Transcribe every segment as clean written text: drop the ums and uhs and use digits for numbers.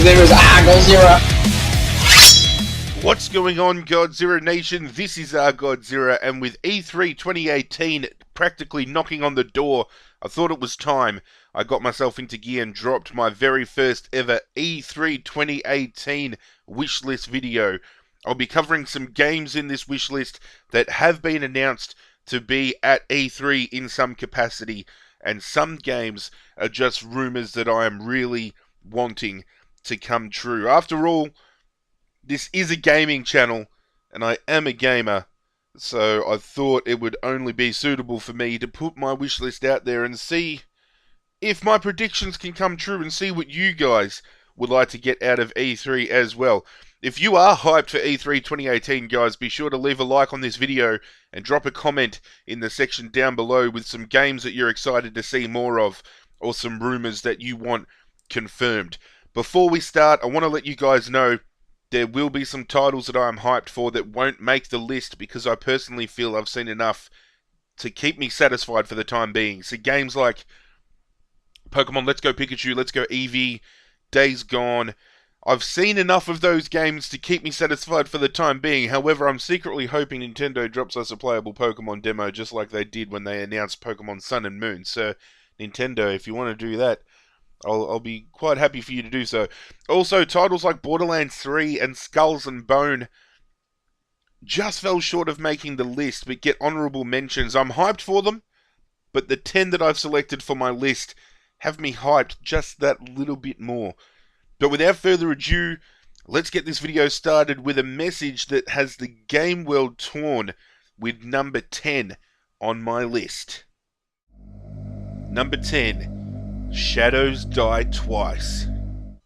name is Godzilla. What's going on, Godzilla Nation? This is Godzilla, and with E3 2018 practically knocking on the door, I thought it was time. I got myself into gear and dropped my very first ever E3 2018 wishlist video. I'll be covering some games in this wishlist that have been announced to be at E3 in some capacity, and some games are just rumours that I am really wanting to come true. After all, this is a gaming channel, and I am a gamer, so I thought it would only be suitable for me to put my wishlist out there and see if my predictions can come true and see what you guys would like to get out of E3 as well. If you are hyped for E3 2018, guys, be sure to leave a like on this video and drop a comment in the section down below with some games that you're excited to see more of, or some rumours that you want confirmed. Before we start, I want to let you guys know there will be some titles that I am hyped for that won't make the list because I personally feel I've seen enough to keep me satisfied for the time being. So games like Pokemon Let's Go Pikachu, Let's Go Eevee, Days Gone, I've seen enough of those games to keep me satisfied for the time being. However, I'm secretly hoping Nintendo drops us a playable Pokemon demo just like they did when they announced Pokemon Sun and Moon. So, Nintendo, if you want to do that, I'll be quite happy for you to do so. Also, titles like Borderlands 3 and Skulls and Bone just fell short of making the list, but get honourable mentions. I'm hyped for them, but the 10 that I've selected for my list have me hyped just that little bit more. But without further ado, let's get this video started with a message that has the game world torn with number 10 on my list. Number 10, Shadows Die Twice.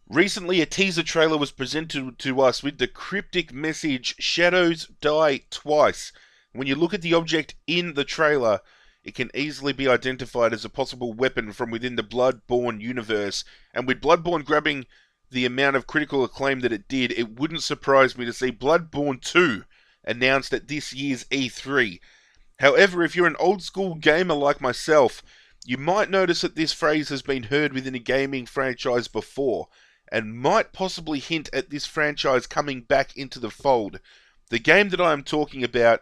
Recently, a teaser trailer was presented to us with the cryptic message, Shadows Die Twice. When you look at the object in the trailer, it can easily be identified as a possible weapon from within the Bloodborne universe, and with Bloodborne grabbing the amount of critical acclaim that it did, it wouldn't surprise me to see Bloodborne 2 announced at this year's E3. However, if you're an old school gamer like myself, you might notice that this phrase has been heard within a gaming franchise before, and might possibly hint at this franchise coming back into the fold. The game that I am talking about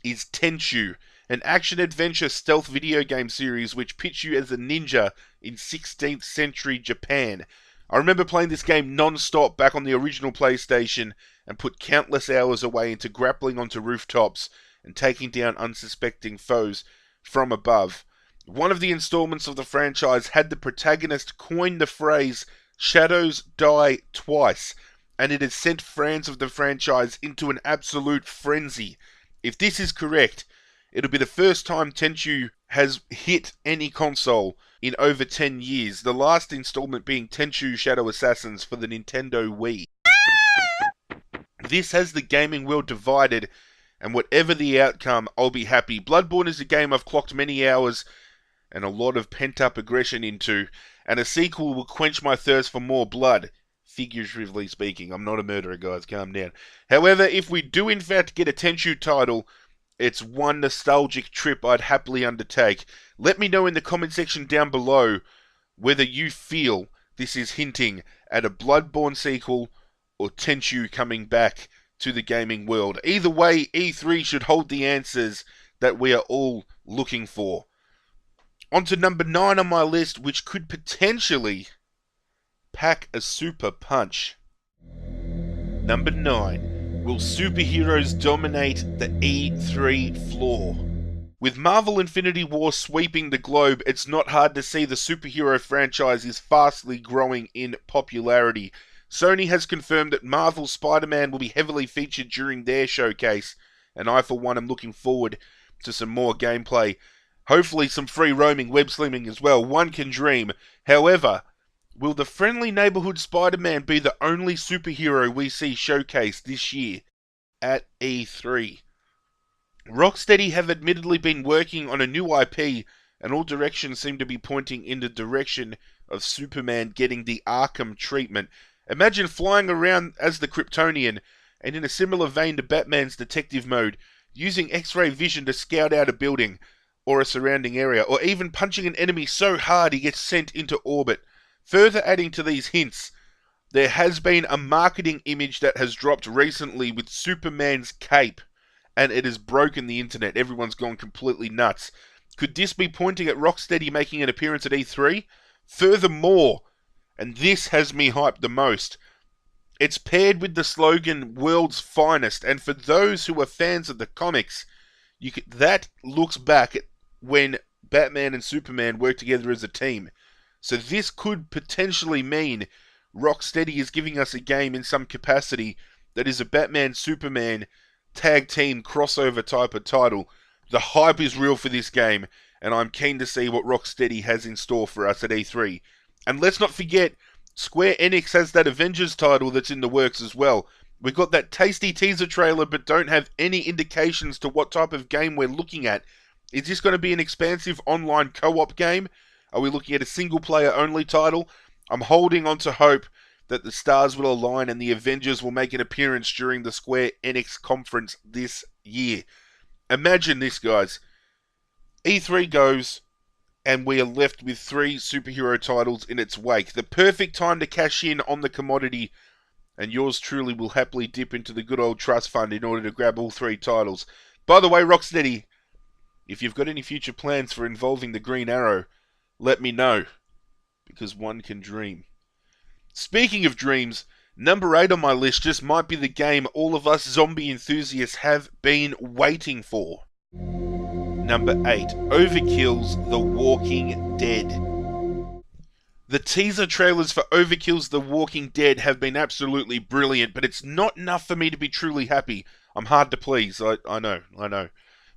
is Tenchu, an action-adventure stealth video game series which pits you as a ninja in 16th century Japan. I remember playing this game non-stop back on the original PlayStation and put countless hours away into grappling onto rooftops and taking down unsuspecting foes from above. One of the installments of the franchise had the protagonist coin the phrase, Shadows Die Twice, and it has sent fans of the franchise into an absolute frenzy. If this is correct, it'll be the first time Tenchu has hit any console in over 10 years, the last installment being Tenchu Shadow Assassins for the Nintendo Wii. This has the gaming world divided, and whatever the outcome, I'll be happy. Bloodborne is a game I've clocked many hours and a lot of pent-up aggression into, and a sequel will quench my thirst for more blood. Figuratively speaking, I'm not a murderer, guys, calm down. However, if we do in fact get a Tenchu title, it's one nostalgic trip I'd happily undertake. Let me know in the comment section down below whether you feel this is hinting at a Bloodborne sequel or Tenchu coming back to the gaming world. Either way, E3 should hold the answers that we are all looking for. On to number 9 on my list, which could potentially pack a super punch. Number 9. Will superheroes dominate the E3 floor? With Marvel Infinity War sweeping the globe, it's not hard to see the superhero franchise is fastly growing in popularity. Sony has confirmed that Marvel's Spider-Man will be heavily featured during their showcase, and I for one am looking forward to some more gameplay. Hopefully some free roaming web slimming as well, one can dream. However, will the friendly neighborhood Spider-Man be the only superhero we see showcased this year at E3? Rocksteady have admittedly been working on a new IP, and all directions seem to be pointing in the direction of Superman getting the Arkham treatment. Imagine flying around as the Kryptonian, and in a similar vein to Batman's detective mode, using X-ray vision to scout out a building or a surrounding area, or even punching an enemy so hard he gets sent into orbit. Further adding to these hints, There has been a marketing image that has dropped recently with Superman's cape, and it has broken the internet. Everyone's gone completely nuts. Could this be pointing at Rocksteady making an appearance at E3? Furthermore, and this has me hyped the most, it's paired with the slogan "World's Finest," and for those who are fans of the comics, that looks back at when Batman and Superman worked together as a team. So this could potentially mean Rocksteady is giving us a game in some capacity that is a Batman-Superman tag team crossover type of title. The hype is real for this game, and I'm keen to see what Rocksteady has in store for us at E3. And let's not forget, Square Enix has that Avengers title that's in the works as well. We got that tasty teaser trailer, but don't have any indications to what type of game we're looking at. Is this going to be an expansive online co-op game? Are we looking at a single-player only title? I'm holding on to hope that the stars will align and the Avengers will make an appearance during the Square Enix conference this year. Imagine this, guys. E3 goes, and we are left with 3 superhero titles in its wake. The perfect time to cash in on the commodity, and yours truly will happily dip into the good old trust fund in order to grab all 3 titles. By the way, Rocksteady, if you've got any future plans for involving the Green Arrow, let me know, because one can dream. Speaking of dreams, number 8 on my list just might be the game all of us zombie enthusiasts have been waiting for. Number 8, Overkill's The Walking Dead. The teaser trailers for Overkill's The Walking Dead have been absolutely brilliant, but it's not enough for me to be truly happy. I'm hard to please, I know.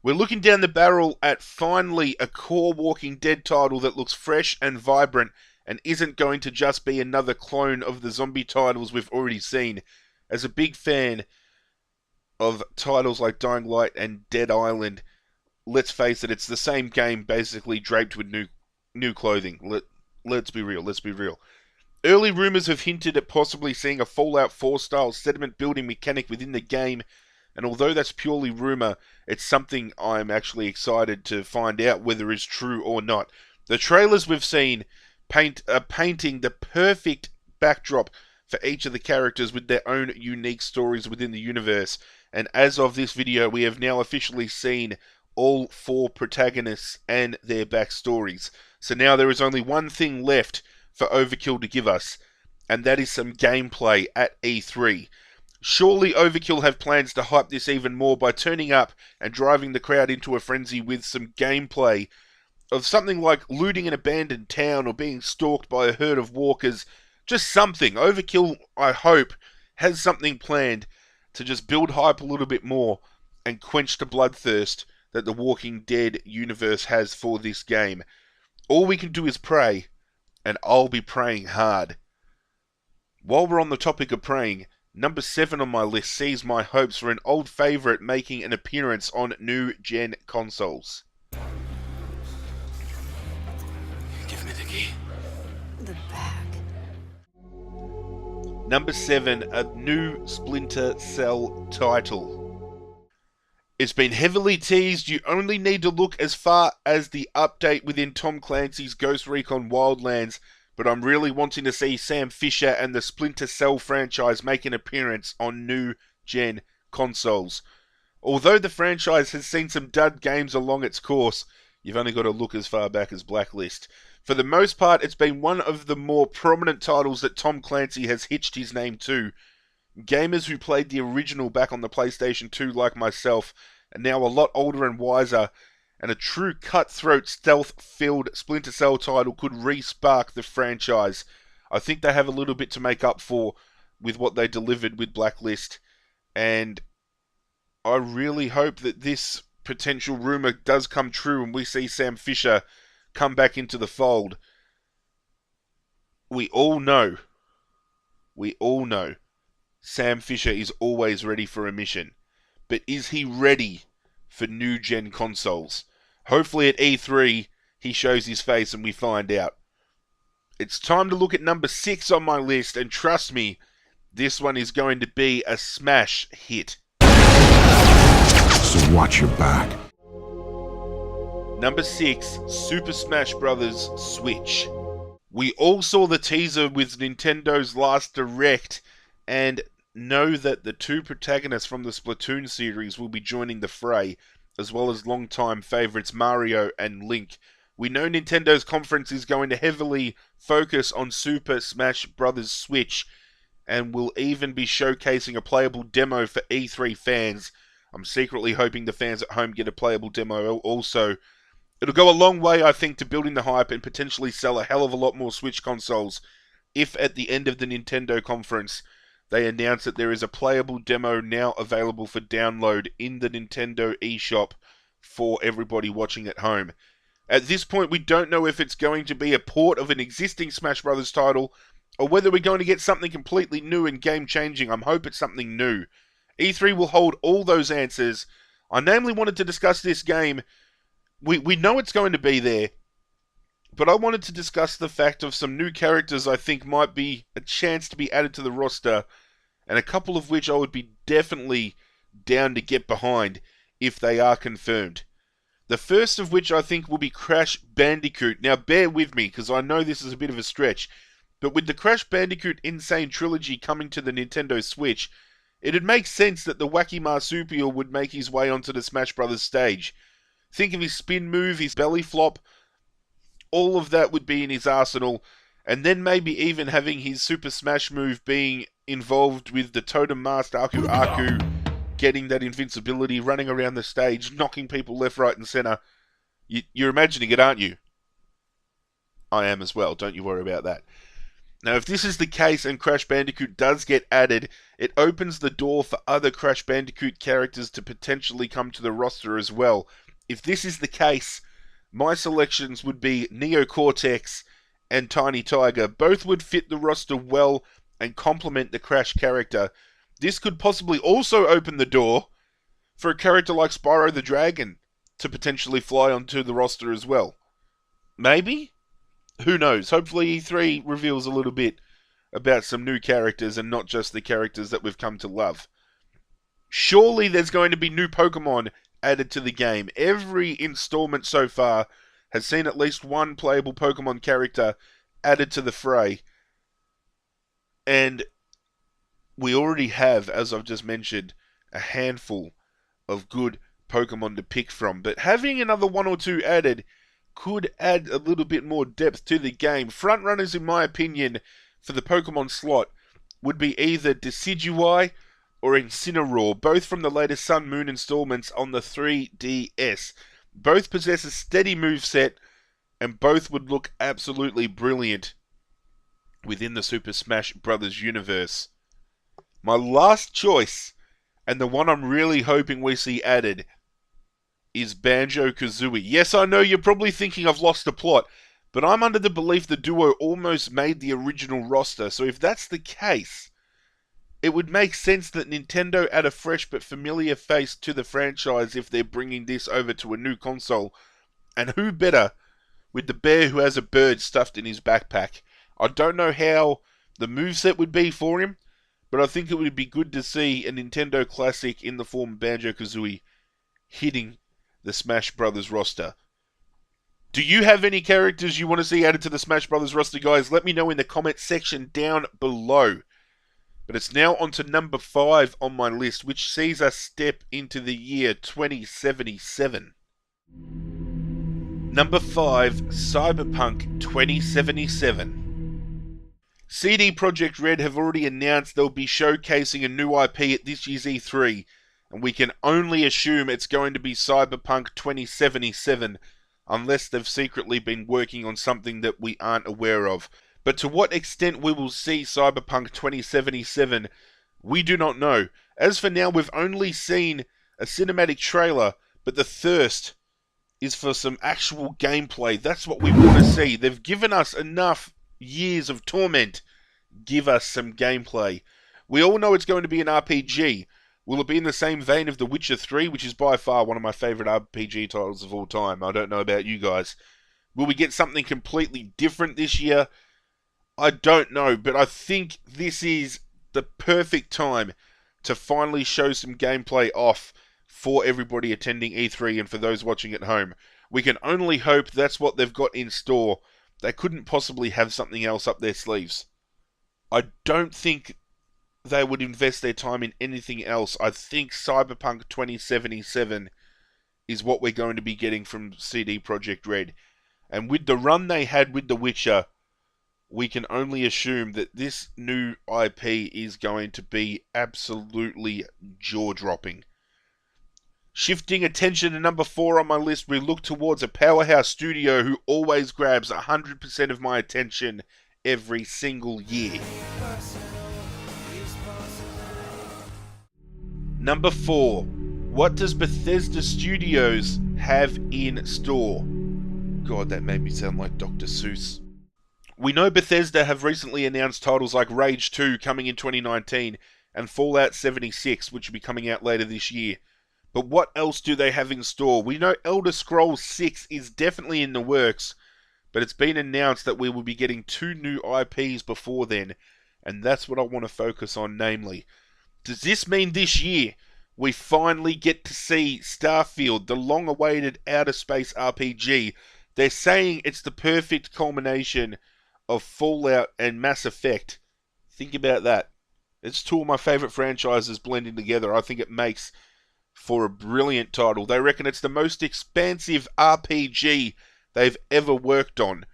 We're looking down the barrel at finally a core Walking Dead title that looks fresh and vibrant and isn't going to just be another clone of the zombie titles we've already seen. As a big fan of titles like Dying Light and Dead Island, let's face it, it's the same game basically draped with new clothing. Let's be real. Early rumours have hinted at possibly seeing a Fallout 4 style sediment building mechanic within the game, and although that's purely rumour, it's something I'm actually excited to find out whether it's true or not. The trailers we've seen painting the perfect backdrop for each of the characters with their own unique stories within the universe, and as of this video we have now officially seen all 4 protagonists and their backstories. So now there is only one thing left for Overkill to give us, and that is some gameplay at E3. Surely Overkill have plans to hype this even more by turning up and driving the crowd into a frenzy with some gameplay of something like looting an abandoned town or being stalked by a herd of walkers. Just something. Overkill, I hope, has something planned to just build hype a little bit more and quench the bloodthirst that the Walking Dead universe has for this game. All we can do is pray, and I'll be praying hard. While we're on the topic of praying, number 7 on my list sees my hopes for an old favourite making an appearance on new-gen consoles. Give me the key. The bag. Number 7, a new Splinter Cell title. It's been heavily teased. You only need to look as far as the update within Tom Clancy's Ghost Recon Wildlands, but I'm really wanting to see Sam Fisher and the Splinter Cell franchise make an appearance on new-gen consoles. Although the franchise has seen some dud games along its course, you've only got to look as far back as Blacklist. For the most part, it's been one of the more prominent titles that Tom Clancy has hitched his name to. Gamers who played the original back on the PlayStation 2 like myself are now a lot older and wiser, and a true cutthroat stealth-filled Splinter Cell title could re-spark the franchise. I think they have a little bit to make up for with what they delivered with Blacklist, and I really hope that this potential rumour does come true and we see Sam Fisher come back into the fold. We all know Sam Fisher is always ready for a mission. But is he ready for new-gen consoles? Hopefully at E3, he shows his face and we find out. It's time to look at number 6 on my list, and trust me, this one is going to be a smash hit. So watch your back. Number 6, Super Smash Bros. Switch. We all saw the teaser with Nintendo's last Direct, and know that the two protagonists from the Splatoon series will be joining the fray, as well as longtime favourites Mario and Link. We know Nintendo's conference is going to heavily focus on Super Smash Bros. Switch, and will even be showcasing a playable demo for E3 fans. I'm secretly hoping the fans at home get a playable demo also. It'll go a long way, I think, to building the hype and potentially sell a hell of a lot more Switch consoles if at the end of the Nintendo conference they announce that there is a playable demo now available for download in the Nintendo eShop for everybody watching at home. At this point, we don't know if it's going to be a port of an existing Smash Bros. Title or whether we're going to get something completely new and game-changing. I hope it's something new. E3 will hold all those answers. I namely wanted to discuss this game. We know it's going to be there, but I wanted to discuss the fact of some new characters I think might be a chance to be added to the roster, and a couple of which I would be definitely down to get behind if they are confirmed. The first of which I think will be Crash Bandicoot. Now bear with me, because I know this is a bit of a stretch, but with the Crash Bandicoot Insane Trilogy coming to the Nintendo Switch, it'd make sense that the wacky marsupial would make his way onto the Smash Bros. Stage. Think of his spin move, his belly flop, all of that would be in his arsenal, and then maybe even having his Super Smash move being involved with the Totem Master Aku Aku, getting that invincibility, running around the stage, knocking people left, right, and center. You're imagining it, aren't you? I am as well, don't you worry about that. Now, if this is the case and Crash Bandicoot does get added, it opens the door for other Crash Bandicoot characters to potentially come to the roster as well. If this is the case, my selections would be Neo Cortex and Tiny Tiger. Both would fit the roster well and complement the Crash character. This could possibly also open the door for a character like Spyro the Dragon to potentially fly onto the roster as well. Maybe? Who knows? Hopefully E3 reveals a little bit about some new characters and not just the characters that we've come to love. Surely there's going to be new Pokemon added to the game. Every installment so far has seen at least one playable Pokemon character added to the fray. And we already have, as I've just mentioned, a handful of good Pokemon to pick from. But having another one or two added could add a little bit more depth to the game. Frontrunners, in my opinion, for the Pokemon slot would be either Decidueye or Incineroar, both from the latest Sun Moon installments on the 3DS. Both possess a steady moveset, and both would look absolutely brilliant within the Super Smash Bros. Universe. My last choice, and the one I'm really hoping we see added, is Banjo-Kazooie. Yes, I know you're probably thinking I've lost the plot, but I'm under the belief the duo almost made the original roster, so if that's the case, it would make sense that Nintendo add a fresh but familiar face to the franchise if they're bringing this over to a new console. And who better with the bear who has a bird stuffed in his backpack? I don't know how the moveset would be for him, but I think it would be good to see a Nintendo classic in the form of Banjo-Kazooie hitting the Smash Brothers roster. Do you have any characters you want to see added to the Smash Brothers roster, guys? Let me know in the comment section down below. But it's now on to number 5 on my list, which sees us step into the year 2077. Number 5, Cyberpunk 2077. CD Projekt Red have already announced they'll be showcasing a new IP at this year's E3, and we can only assume it's going to be Cyberpunk 2077, unless they've secretly been working on something that we aren't aware of. But to what extent we will see Cyberpunk 2077, we do not know. As for now, we've only seen a cinematic trailer, but the thirst is for some actual gameplay. That's what we want to see. They've given us enough years of torment. Give us some gameplay. We all know it's going to be an RPG. Will it be in the same vein of The Witcher 3, which is by far one of my favourite RPG titles of all time? I don't know about you guys. Will we get something completely different this year? I don't know, but I think this is the perfect time to finally show some gameplay off for everybody attending E3 and for those watching at home. We can only hope that's what they've got in store They couldn't possibly have something else up their sleeves. I don't think they would invest their time in anything else. I think Cyberpunk 2077 is what we're going to be getting from CD Projekt Red. And with the run they had with The Witcher, we can only assume that this new IP is going to be absolutely jaw-dropping. Shifting attention to number 4 on my list, we look towards a powerhouse studio who always grabs 100% of my attention every single year. Number 4. What does Bethesda Studios have in store? God, that made me sound like Dr. Seuss. We know Bethesda have recently announced titles like Rage 2 coming in 2019 and Fallout 76, which will be coming out later this year. But what else do they have in store? We know Elder Scrolls 6 is definitely in the works, but it's been announced that we will be getting 2 new IPs before then, and that's what I want to focus on, namely. Does this mean this year we finally get to see Starfield, the long-awaited outer space RPG? They're saying it's the perfect culmination of Fallout and Mass Effect. Think about that. It's 2 of my favourite franchises blending together. I think it makes for a brilliant title. They reckon it's the most expansive RPG they've ever worked on,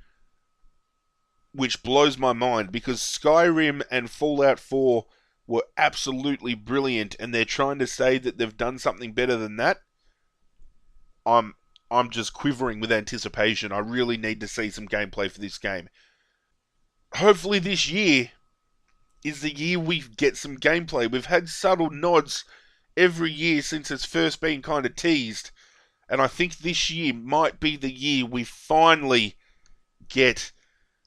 which blows my mind because Skyrim and Fallout 4 were absolutely brilliant, and they're trying to say that they've done something better than that. I'm just quivering with anticipation. I really need to see some gameplay for this game. Hopefully this year is the year we get some gameplay. We've had subtle nods every year since it's first been kind of teased, and I think this year might be the year we finally get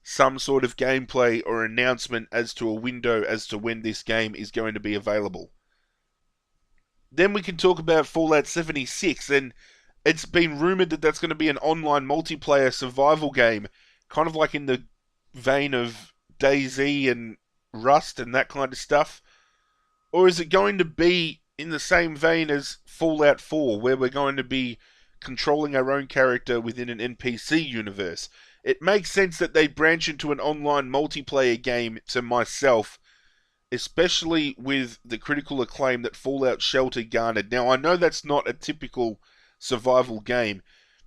some sort of gameplay or announcement as to a window as to when this game is going to be available. Then we can talk about Fallout 76, and it's been rumoured that that's going to be an online multiplayer survival game, kind of like in the vein of DayZ and Rust and that kind of stuff. Or is it going to be in the same vein as Fallout 4, where we're going to be controlling our own character within an NPC universe? It makes sense that they branch into an online multiplayer game to myself, especially with the critical acclaim that Fallout Shelter garnered. Now, I know that's not a typical survival game,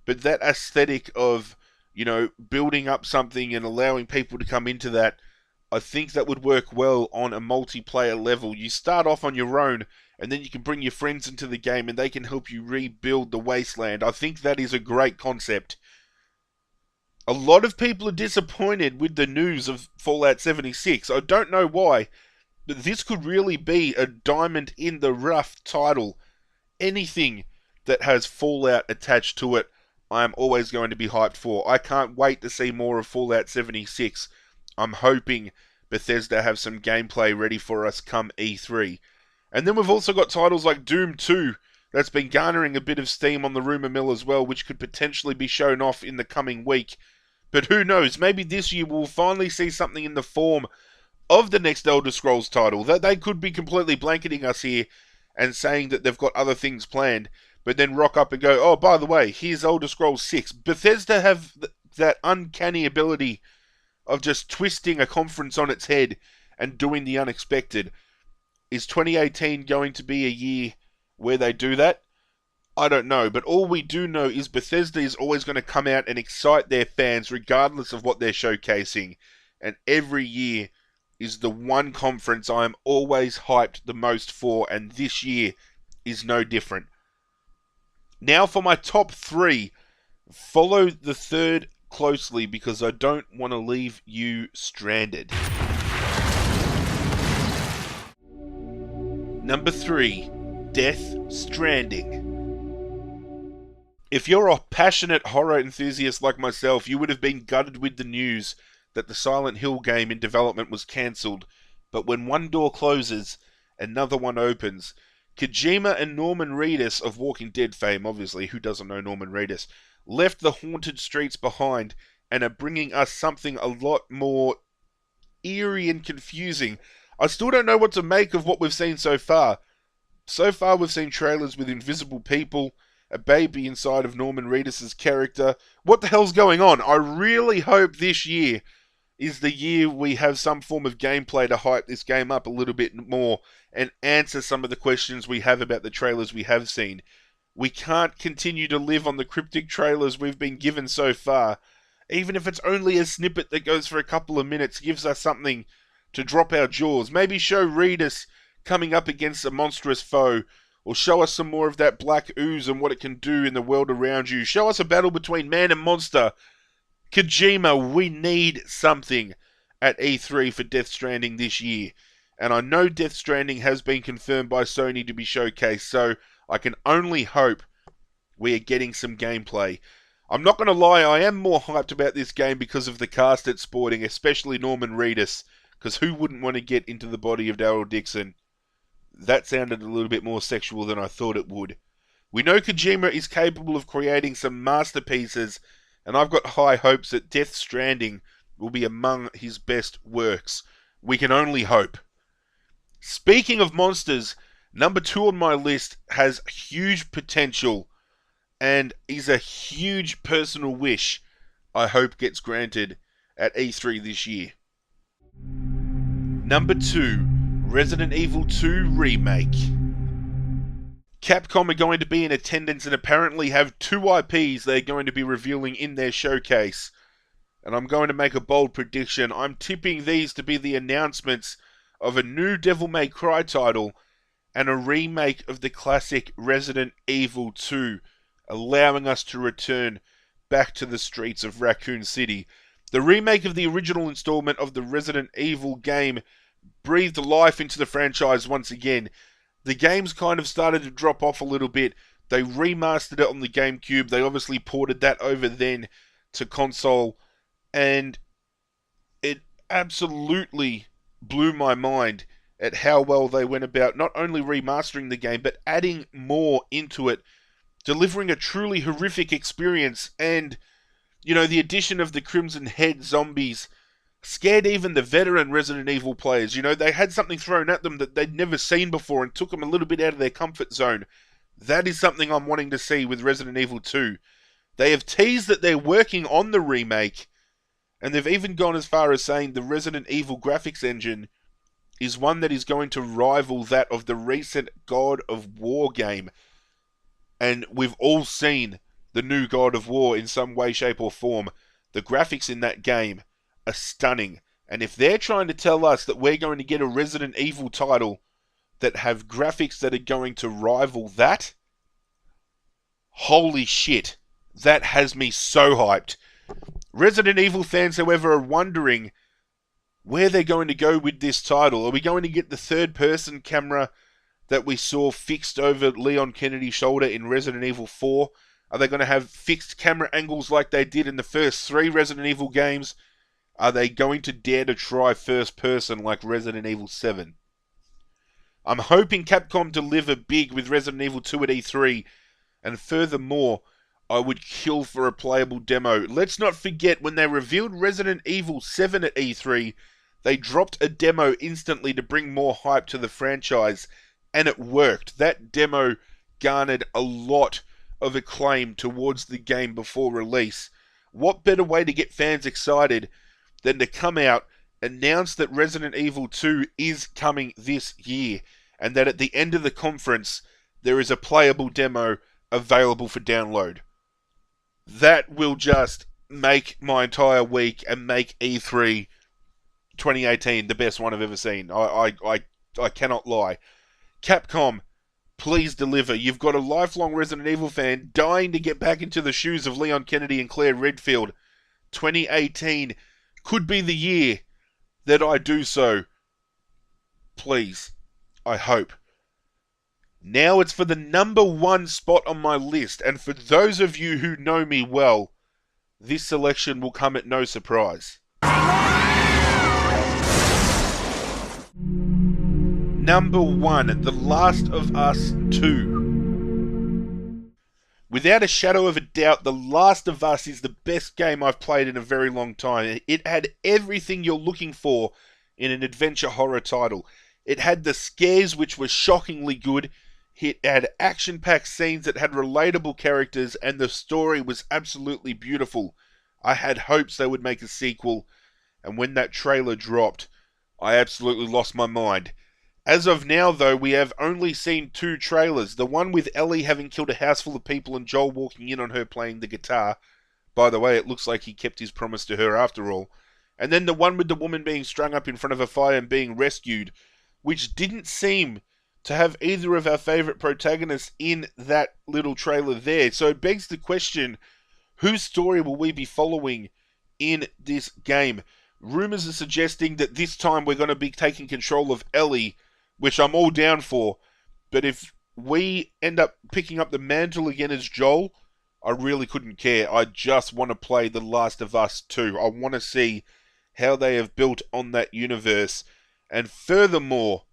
but that aesthetic of, building up something and allowing people to come into that, I think that would work well on a multiplayer level. You start off on your own, and then you can bring your friends into the game, and they can help you rebuild the wasteland. I think that is a great concept. A lot of people are disappointed with the news of Fallout 76. I don't know why, but this could really be a diamond in the rough title. Anything that has Fallout attached to it, I am always going to be hyped for. I can't wait to see more of Fallout 76. I'm hoping Bethesda have some gameplay ready for us come E3. And then we've also got titles like Doom 2 that's been garnering a bit of steam on the rumour mill as well, which could potentially be shown off in the coming week. But who knows, maybe this year we'll finally see something in the form of the next Elder Scrolls title. They could be completely blanketing us here and saying that they've got other things planned, but then rock up and go, oh, by the way, here's Elder Scrolls 6. Bethesda have that uncanny ability of just twisting a conference on its head and doing the unexpected. Is 2018 going to be a year where they do that? I don't know, but all we do know is Bethesda is always going to come out and excite their fans regardless of what they're showcasing. And every year is the one conference I am always hyped the most for, and this year is no different. Now for my top 3. Follow the third closely because I don't want to leave you stranded. Number 3, Death Stranding. If you're a passionate horror enthusiast like myself, you would have been gutted with the news that the Silent Hill game in development was cancelled. But when one door closes, another one opens. Kojima and Norman Reedus, of Walking Dead fame, obviously, who doesn't know Norman Reedus, left the haunted streets behind and are bringing us something a lot more eerie and confusing. I still don't know what to make of what we've seen so far. So far we've seen trailers with invisible people a baby inside of Norman Reedus' character. What the hell's going on? I really hope this year is the year we have some form of gameplay to hype this game up a little bit more and answer some of the questions we have about the trailers we have seen. We can't continue to live on the cryptic trailers we've been given so far. Even if it's only a snippet that goes for a couple of minutes, gives us something to drop our jaws. Maybe show Reedus coming up against a monstrous foe, or show us some more of that black ooze and what it can do in the world around you. Show us a battle between man and monster. Kojima, we need something at E3 for Death Stranding this year. And I know Death Stranding has been confirmed by Sony to be showcased, so I can only hope we are getting some gameplay. I'm not going to lie, I am more hyped about this game because of the cast it's sporting, especially Norman Reedus, because who wouldn't want to get into the body of Daryl Dixon? That sounded a little bit more sexual than I thought it would. We know Kojima is capable of creating some masterpieces, and I've got high hopes that Death Stranding will be among his best works. We can only hope. Speaking of monsters, number 2 on my list has huge potential and is a huge personal wish I hope gets granted at E3 this year. Number 2, Resident Evil 2 Remake. Capcom are going to be in attendance and apparently have 2 IPs they're going to be revealing in their showcase. And I'm going to make a bold prediction. I'm tipping these to be the announcements of a new Devil May Cry title and a remake of the classic Resident Evil 2, allowing us to return back to the streets of Raccoon City. The remake of the original installment of the Resident Evil game breathed life into the franchise once again. The game's kind of started to drop off a little bit. They remastered it on the GameCube. They obviously ported that over then to console. And it absolutely blew my mind at how well they went about not only remastering the game, but adding more into it, delivering a truly horrific experience. And, you know, the addition of the Crimson Head zombies scared even the veteran Resident Evil players. You know, they had something thrown at them that they'd never seen before and took them a little bit out of their comfort zone. That is something I'm wanting to see with Resident Evil 2. They have teased that they're working on the remake, and they've even gone as far as saying the Resident Evil graphics engine is one that is going to rival that of the recent God of War game. And we've all seen the new God of War in some way, shape or form. The graphics in that game are stunning. And if they're trying to tell us that we're going to get a Resident Evil title that have graphics that are going to rival that, holy shit, that has me so hyped. Resident Evil fans, however, are wondering where they're going to go with this title. Are we going to get the third-person camera that we saw fixed over Leon Kennedy's shoulder in Resident Evil 4? Are they going to have fixed camera angles like they did in the first 3 Resident Evil games? Are they going to dare to try first-person like Resident Evil 7? I'm hoping Capcom deliver big with Resident Evil 2 at E3, and furthermore, I would kill for a playable demo. Let's not forget, when they revealed Resident Evil 7 at E3, they dropped a demo instantly to bring more hype to the franchise, and it worked. That demo garnered a lot of acclaim towards the game before release. What better way to get fans excited than to come out, announce that Resident Evil 2 is coming this year, and that at the end of the conference, there is a playable demo available for download. That will just make my entire week and make E3 2018 the best one I've ever seen. I cannot lie. Capcom, please deliver. You've got a lifelong Resident Evil fan dying to get back into the shoes of Leon Kennedy and Claire Redfield. 2018 could be the year that I do so. Please. I hope. Now it's for the number 1 spot on my list, and for those of you who know me well, this selection will come at no surprise. Number 1, The Last of Us 2. Without a shadow of a doubt, The Last of Us is the best game I've played in a very long time. It had everything you're looking for in an adventure horror title. It had the scares, which were shockingly good. It had action-packed scenes that had relatable characters, and the story was absolutely beautiful. I had hopes they would make a sequel, and when that trailer dropped, I absolutely lost my mind. As of now, though, we have only seen 2 trailers. The one with Ellie having killed a house full of people and Joel walking in on her playing the guitar. By the way, it looks like he kept his promise to her after all. And then the one with the woman being strung up in front of a fire and being rescued, which didn't seem to have either of our favourite protagonists in that little trailer there. So it begs the question, whose story will we be following in this game? Rumours are suggesting that this time we're going to be taking control of Ellie, which I'm all down for. But if we end up picking up the mantle again as Joel, I really couldn't care. I just want to play The Last of Us 2. I want to see how they have built on that universe. And furthermore,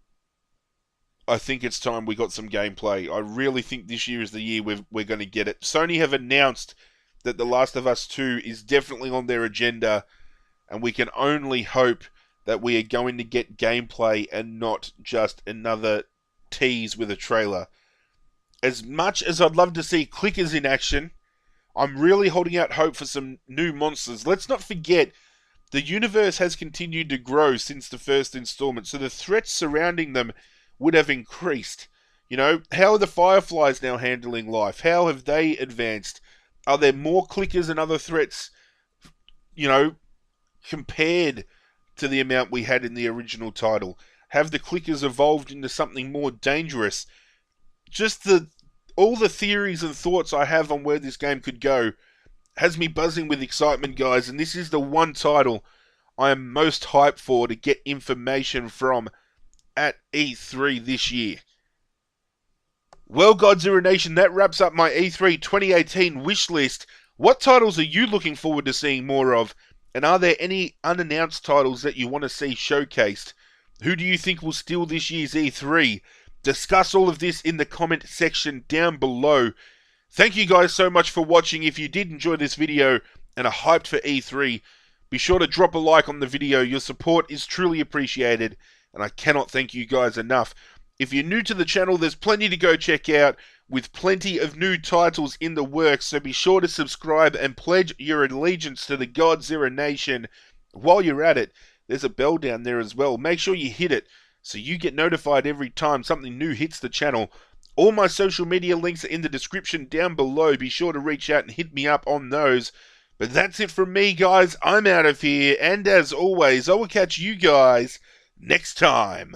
I think it's time we got some gameplay. I really think this year is the year we're going to get it. Sony have announced that The Last of Us 2 is definitely on their agenda, and we can only hope that we are going to get gameplay and not just another tease with a trailer. As much as I'd love to see clickers in action, I'm really holding out hope for some new monsters. Let's not forget, the universe has continued to grow since the first installment, so the threats surrounding them would have increased. You know, how are the Fireflies now handling life? How have they advanced? Are there more clickers and other threats, you know, compared to the amount we had in the original title? Have the clickers evolved into something more dangerous? Just all the theories and thoughts I have on where this game could go has me buzzing with excitement, guys, and this is the one title I am most hyped for to get information from at E3 this year. Well, Godzilla Nation, that wraps up my E3 2018 wish list. What titles are you looking forward to seeing more of? And are there any unannounced titles that you want to see showcased? Who do you think will steal this year's E3? Discuss all of this in the comment section down below. Thank you guys so much for watching. If you did enjoy this video and are hyped for E3, be sure to drop a like on the video. Your support is truly appreciated, and I cannot thank you guys enough. If you're new to the channel, there's plenty to go check out, with plenty of new titles in the works, so be sure to subscribe and pledge your allegiance to the Godzilla Nation. While you're at it, there's a bell down there as well. Make sure you hit it so you get notified every time something new hits the channel. All my social media links are in the description down below. Be sure to reach out and hit me up on those. But that's it from me, guys. I'm out of here, and as always, I will catch you guys next time.